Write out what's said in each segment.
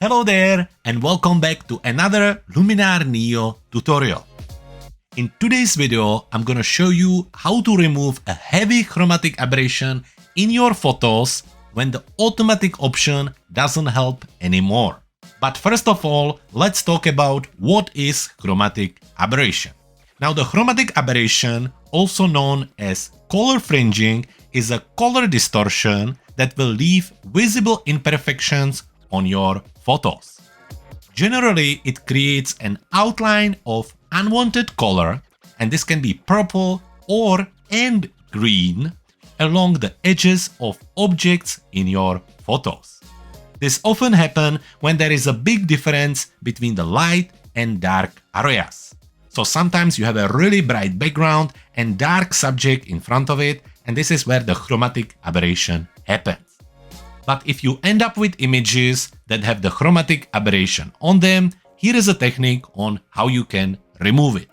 Hello there and welcome back to another Luminar NEO tutorial. In today's video, I'm gonna show you how to remove a heavy chromatic aberration in your photos when the automatic option doesn't help anymore. But first of all, let's talk about what is chromatic aberration. Now, the chromatic aberration, also known as color fringing, is a color distortion that will leave visible imperfections on your photos. Generally, it creates an outline of unwanted color, and this can be purple and green along the edges of objects in your photos. This often happens when there is a big difference between the light and dark areas. So sometimes you have a really bright background and dark subject in front of it, and this is where the chromatic aberration happens. But if you end up with images that have the chromatic aberration on them, here is a technique on how you can remove it.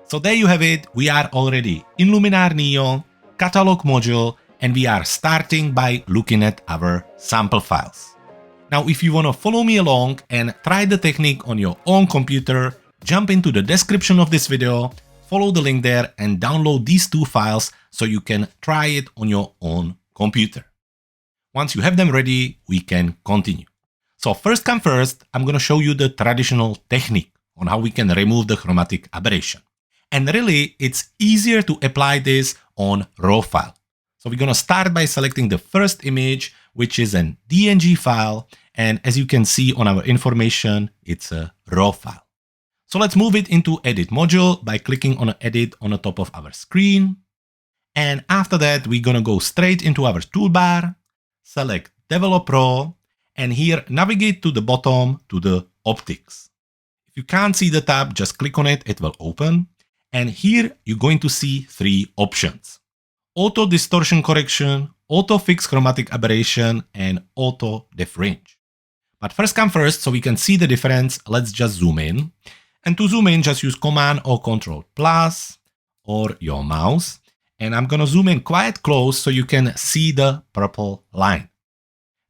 So there you have it, we are already in Luminar NEO, catalog module, and we are starting by looking at our sample files. Now, if you want to follow me along and try the technique on your own computer, jump into the description of this video, follow the link there and download these two files so you can try it on your own computer. Once you have them ready, we can continue. So first come first, I'm going to show you the traditional technique on how we can remove the chromatic aberration. And really, it's easier to apply this on RAW file. So we're going to start by selecting the first image, which is an DNG file. And as you can see on our information, it's a RAW file. So let's move it into Edit module by clicking on Edit on the top of our screen. And after that, we're going to go straight into our toolbar, select Develop RAW, and here navigate to the bottom to the optics. If you can't see the tab, just click on it, it will open. And here you're going to see three options: Auto Distortion Correction, Auto Fix Chromatic Aberration, and Auto Defringe. But first come first, so we can see the difference, let's just zoom in. And to zoom in, just use Command or Control plus or your mouse. And I'm gonna zoom in quite close so you can see the purple line.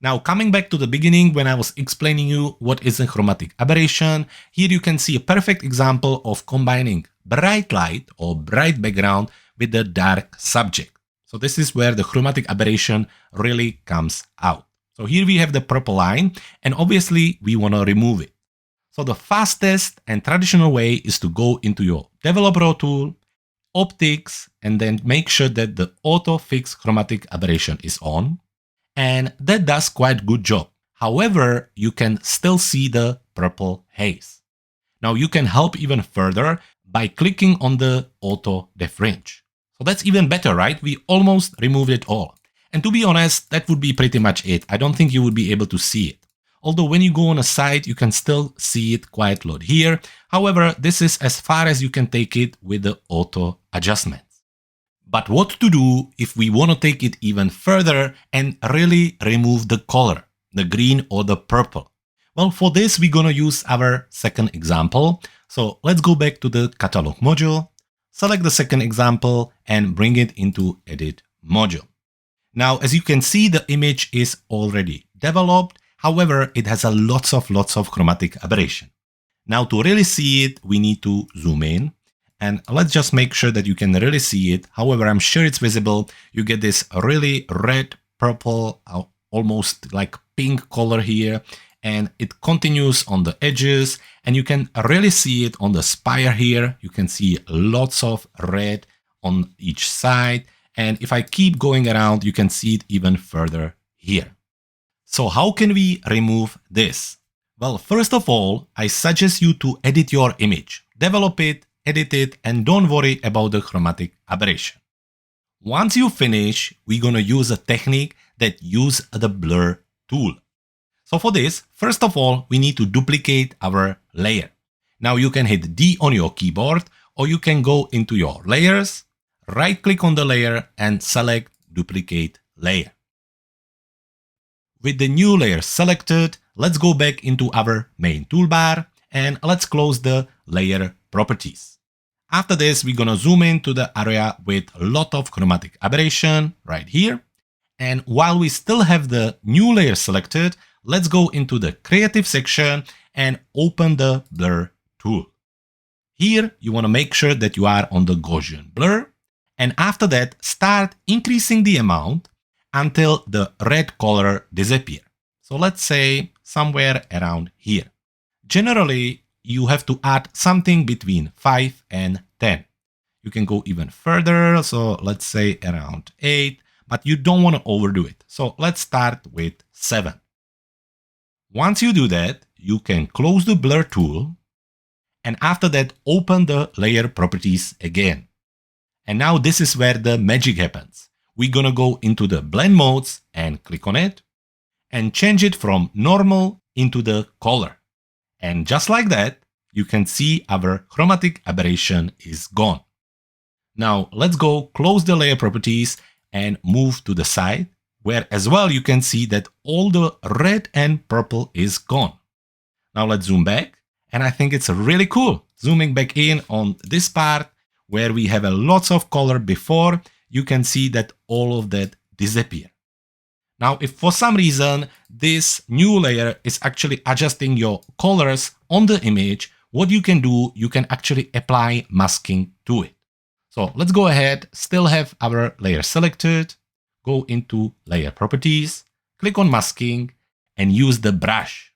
Now, coming back to the beginning when I was explaining you what is a chromatic aberration, here you can see a perfect example of combining bright light or bright background with the dark subject. So this is where the chromatic aberration really comes out. So here we have the purple line, and obviously we want to remove it. So the fastest and traditional way is to go into your Develop RAW tool, Optics, and then make sure that the Auto Fix Chromatic Aberration is on. And that does quite good job. However, you can still see the purple haze. Now you can help even further by clicking on the Auto Defringe. So that's even better, right? We almost removed it all. And to be honest, that would be pretty much it. I don't think you would be able to see it. Although when you go on a site, you can still see it quite a lot here. However, this is as far as you can take it with the auto adjustments. But what to do if we want to take it even further and really remove the color, the green or the purple? Well, for this, we're going to use our second example. So let's go back to the catalog module, select the second example and bring it into Edit module. Now, as you can see, the image is already developed. However, it has lots of chromatic aberration. Now, to really see it, we need to zoom in. And let's just make sure that you can really see it. However, I'm sure it's visible. You get this really red, purple, almost like pink color here. And it continues on the edges. And you can really see it on the spire here. You can see lots of red on each side. And if I keep going around, you can see it even further here. So how can we remove this? Well, first of all, I suggest you to edit your image, develop it, edit it, and don't worry about the chromatic aberration. Once you finish, we're gonna use a technique that uses the blur tool. So for this, first of all, we need to duplicate our layer. Now you can hit D on your keyboard, or you can go into your layers, right click on the layer and select duplicate layer. With the new layer selected, let's go back into our main toolbar and let's close the layer properties. After this, we're gonna zoom into the area with a lot of chromatic aberration right here. And while we still have the new layer selected, let's go into the creative section and open the blur tool. Here, you want to make sure that you are on the Gaussian blur, and after that, start increasing the amount until the red color disappears. So let's say somewhere around here. Generally, you have to add something between 5 and 10. You can go even further, so let's say around 8, but you don't want to overdo it. So let's start with 7. Once you do that, you can close the blur tool, and after that, open the layer properties again. And now this is where the magic happens. We're gonna go into the blend modes and click on it and change it from normal into the color. And just like that, you can see our chromatic aberration is gone. Now let's go close the layer properties and move to the side, where as well you can see that all the red and purple is gone. Now let's zoom back. And I think it's really cool. Zooming back in on this part where we have a lots of color before, you can see that all of that disappear. Now, if for some reason this new layer is actually adjusting your colors on the image, what you can do, you can actually apply masking to it. So let's go ahead, still have our layer selected, go into layer properties, click on masking and use the brush.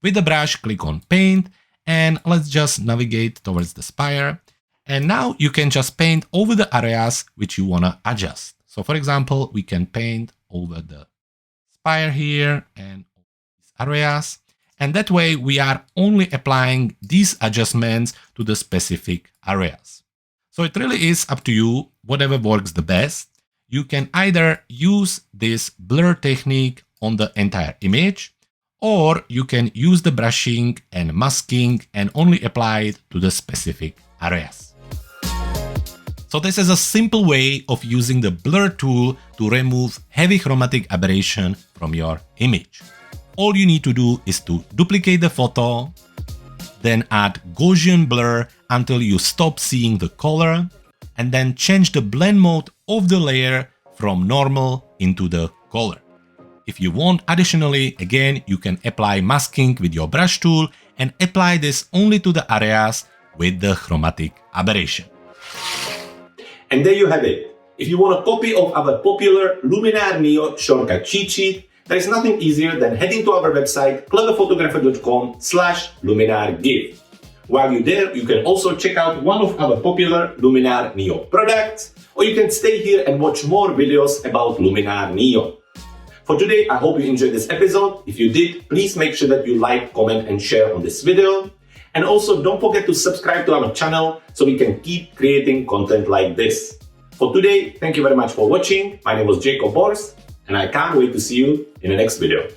With the brush, click on paint, and let's just navigate towards the spire. And now you can just paint over the areas which you want to adjust. So for example, we can paint over the spire here and these areas. And that way we are only applying these adjustments to the specific areas. So it really is up to you, whatever works the best. You can either use this blur technique on the entire image, or you can use the brushing and masking and only apply it to the specific areas. So this is a simple way of using the blur tool to remove heavy chromatic aberration from your image. All you need to do is to duplicate the photo, then add Gaussian blur until you stop seeing the color, and then change the blend mode of the layer from normal into the color. If you want, additionally, again, you can apply masking with your brush tool and apply this only to the areas with the chromatic aberration. And there you have it. If you want a copy of our popular Luminar NEO shortcut cheat sheet, there is nothing easier than heading to our website cleverphotographer.com/LuminarGive. While you're there, you can also check out one of our popular Luminar NEO products, or you can stay here and watch more videos about Luminar NEO. For today, I hope you enjoyed this episode. If you did, please make sure that you like, comment and share on this video. And also don't forget to subscribe to our channel so we can keep creating content like this. For today, thank you very much for watching. My name was Jakub, and I can't wait to see you in the next video.